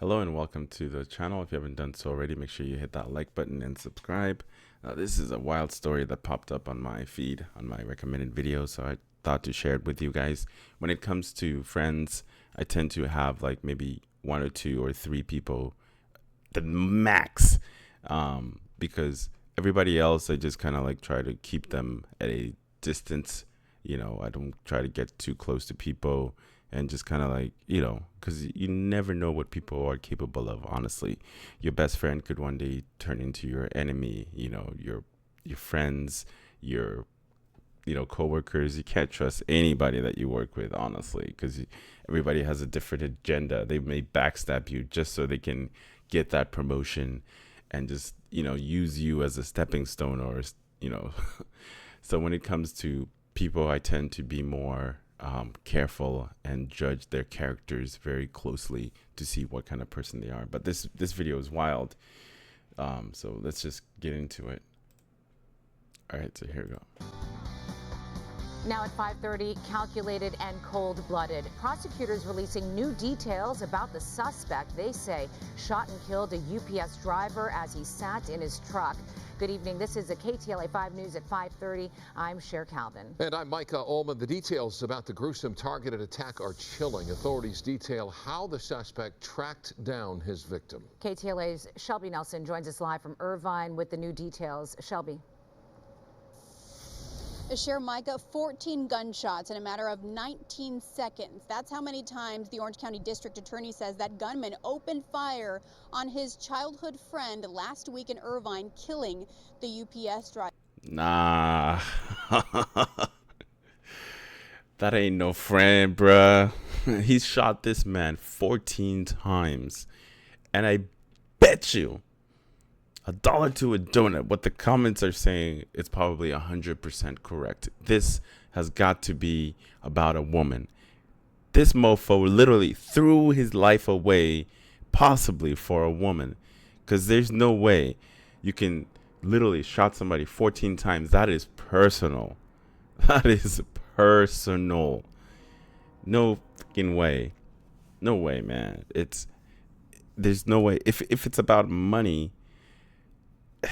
Hello and welcome to the channel. If you haven't done so already, make sure you hit that like button and subscribe. This is a wild story that popped up on my feed, on my recommended videos, so I thought to share it with you guys. When it comes to friends, I tend to have like maybe one or two or three people, the max, because everybody else, I just kind of like try to keep them at a distance. I don't try to get too close to people and just kind of like, because you never know what people are capable of. Honestly, your best friend could one day turn into your enemy. Your friends, your coworkers. You can't trust anybody that you work with, honestly, because everybody has a different agenda. They may backstab you just so they can get that promotion and just use you as a stepping stone, or so when it comes to people, I tend to be more careful and judge their characters very closely to see what kind of person they are. But this video is wild, so let's just get into it. All right, so here we go. Now at 5:30, calculated and cold-blooded. Prosecutors releasing new details about the suspect. They say shot and killed a UPS driver as he sat in his truck. Good evening. This is a KTLA 5 News at 5:30. I'm Cher Calvin. And I'm Micah Ullman. The details about the gruesome targeted attack are chilling. Authorities detail how the suspect tracked down his victim. KTLA's Shelby Nelson joins us live from Irvine with the new details. Shelby. Cher, Micah, 14 gunshots in a matter of 19 seconds. That's how many times the Orange County District Attorney says that gunman opened fire on his childhood friend last week in Irvine, killing the UPS driver. Nah. That ain't no friend, bruh. He shot this man 14 times. And I bet you $1 to a donut, what the comments are saying, it's probably 100% correct. This has got to be about a woman. This mofo literally threw his life away, possibly for a woman, because there's no way you can literally shot somebody 14 times. That is personal. That is personal. No freaking way. No way, man. There's no way. If it's about money,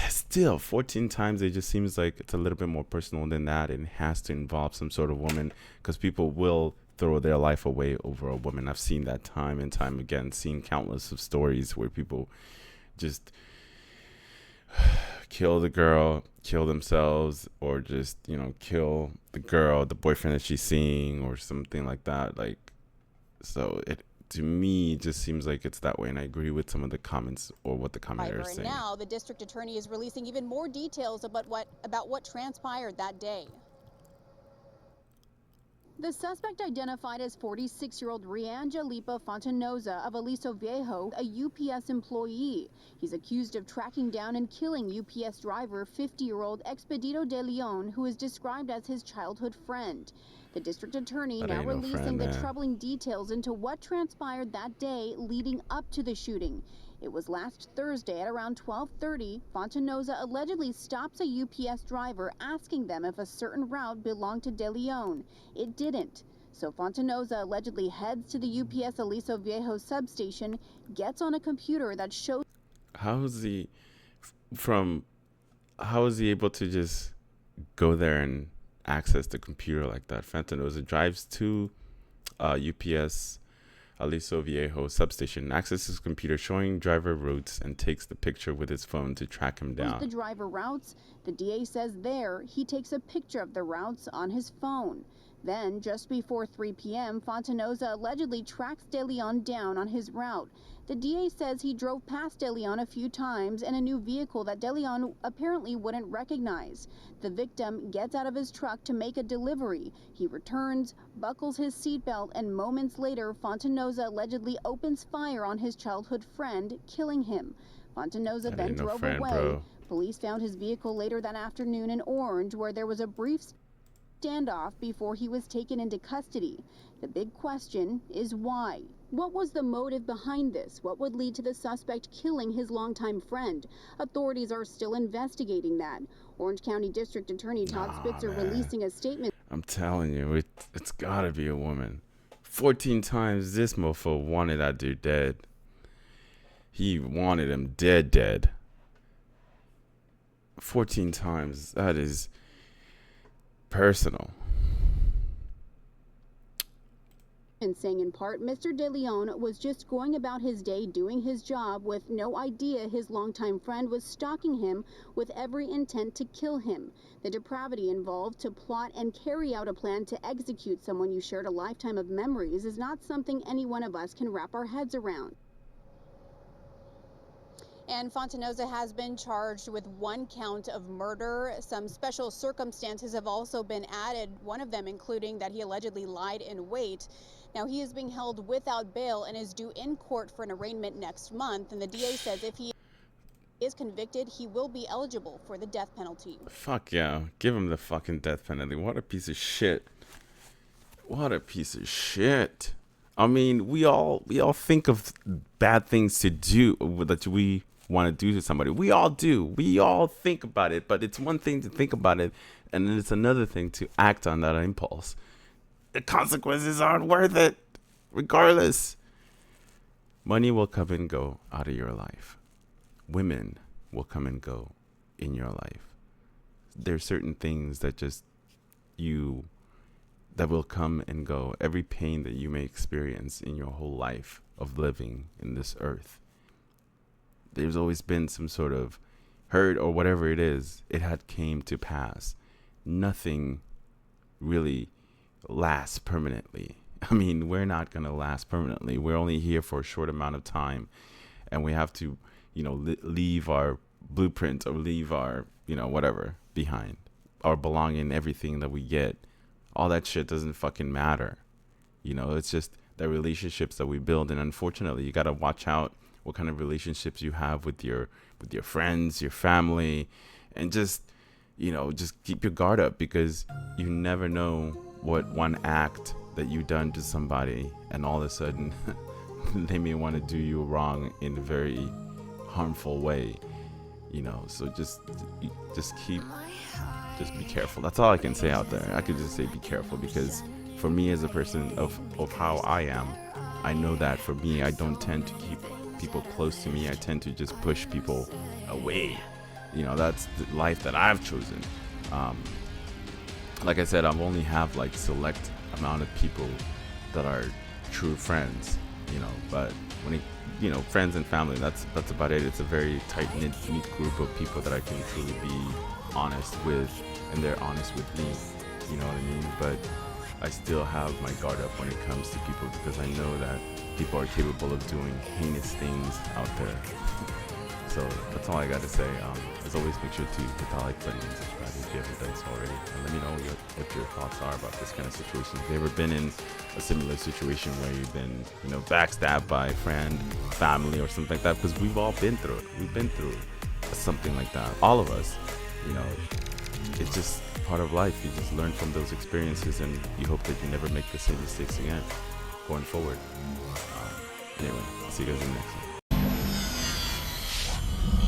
still 14 times, it just seems like it's a little bit more personal than that, and it has to involve some sort of woman, because people will throw their life away over a woman. I've seen that time and time again, seen countless of stories where people just kill the girl, kill themselves, or just kill the girl, the boyfriend that she's seeing, or something like that. Like, so it, to me, it just seems like it's that way, and I agree with some of the comments or what the commenters are saying. And now the district attorney is releasing even more details about what transpired that day. The suspect, identified as 46-year-old Riangelipa Fontanoza of Aliso Viejo, a UPS employee. He's accused of tracking down and killing UPS driver 50-year-old Expedito de Leon, who is described as his childhood friend. The district attorney now releasing the troubling details into what transpired that day leading up to the shooting. It was last Thursday at around 12:30. Fontanoza allegedly stops a UPS driver, asking them if a certain route belonged to De Leon. It didn't. So Fontanoza allegedly heads to the UPS Aliso Viejo substation, gets on a computer that shows. How is he able to just go there and access the computer like that? Fontanoza drives to UPS Aliso Viejo substation, accesses his computer showing driver routes, and takes the picture with his phone to track him down. The driver routes, the DA says there he takes a picture of the routes on his phone. Then, just before 3 p.m., Fontanoza allegedly tracks De Leon down on his route. The DA says he drove past De Leon a few times in a new vehicle that De Leon apparently wouldn't recognize. The victim gets out of his truck to make a delivery. He returns, buckles his seatbelt, and moments later, Fontanoza allegedly opens fire on his childhood friend, killing him. Fontanoza then drove away. Bro. Police found his vehicle later that afternoon in Orange, where there was a brief standoff before he was taken into custody. The big question is why? What was the motive behind this? What would lead to the suspect killing his longtime friend? Authorities are still investigating that. Orange County District Attorney Todd Spitzer releasing a statement. I'm telling you, it's gotta be a woman. 14 times this mofo wanted that dude dead. He wanted him dead. 14 times. That is personal. And saying in part, Mr. De Leon was just going about his day doing his job with no idea his longtime friend was stalking him with every intent to kill him. The depravity involved to plot and carry out a plan to execute someone you shared a lifetime of memories is not something any one of us can wrap our heads around. And Fontanoza has been charged with 1 count of murder. Some special circumstances have also been added, one of them including that he allegedly lied in wait. Now, he is being held without bail and is due in court for an arraignment next month. And the DA says if he is convicted, he will be eligible for the death penalty. Fuck yeah. Give him the fucking death penalty. What a piece of shit. What a piece of shit. I mean, we all think of bad things to do that we want to do to somebody. We all do. We all think about it, but it's one thing to think about it, and then it's another thing to act on that impulse. The consequences aren't worth it, regardless. Money will come and go out of your life. Women will come and go in your life. There's certain things that that will come and go. Every pain that you may experience in your whole life of living in this earth, there's always been some sort of hurt or whatever it is. It had came to pass. Nothing really lasts permanently. I mean, we're not going to last permanently. We're only here for a short amount of time, and we have to, leave our blueprint or leave our, whatever behind, our belonging, everything that we get. All that shit doesn't fucking matter. It's just the relationships that we build. And unfortunately, you got to watch out what kind of relationships you have with your friends, your family, and just keep your guard up, because you never know what one act that you've done to somebody, and all of a sudden they may want to do you wrong in a very harmful way. So just be careful. That's all I can say out there. I could just say be careful, because for me, as a person of how I am, I know that for me, I don't tend to keep people close to me. I tend to just push people away. That's the life that I've chosen. Like I said, I've only have like select amount of people that are true friends, but when friends and family, that's about it. It's a very tight-knit group of people that I can truly be honest with, and they're honest with me, you know what I mean? But I still have my guard up when it comes to people, because I know that people are capable of doing heinous things out there. So that's all I got to say. As always, make sure to hit that like button and subscribe if you haven't done so already. And let me know what your thoughts are about this kind of situation. Have you ever been in a similar situation where you've been, backstabbed by a friend, family, or something like that? Because we've all been through it. We've been through something like that. All of us, it's just part of life. You just learn from those experiences, and you hope that you never make the same mistakes again going forward. Anyway, see you guys in the next one.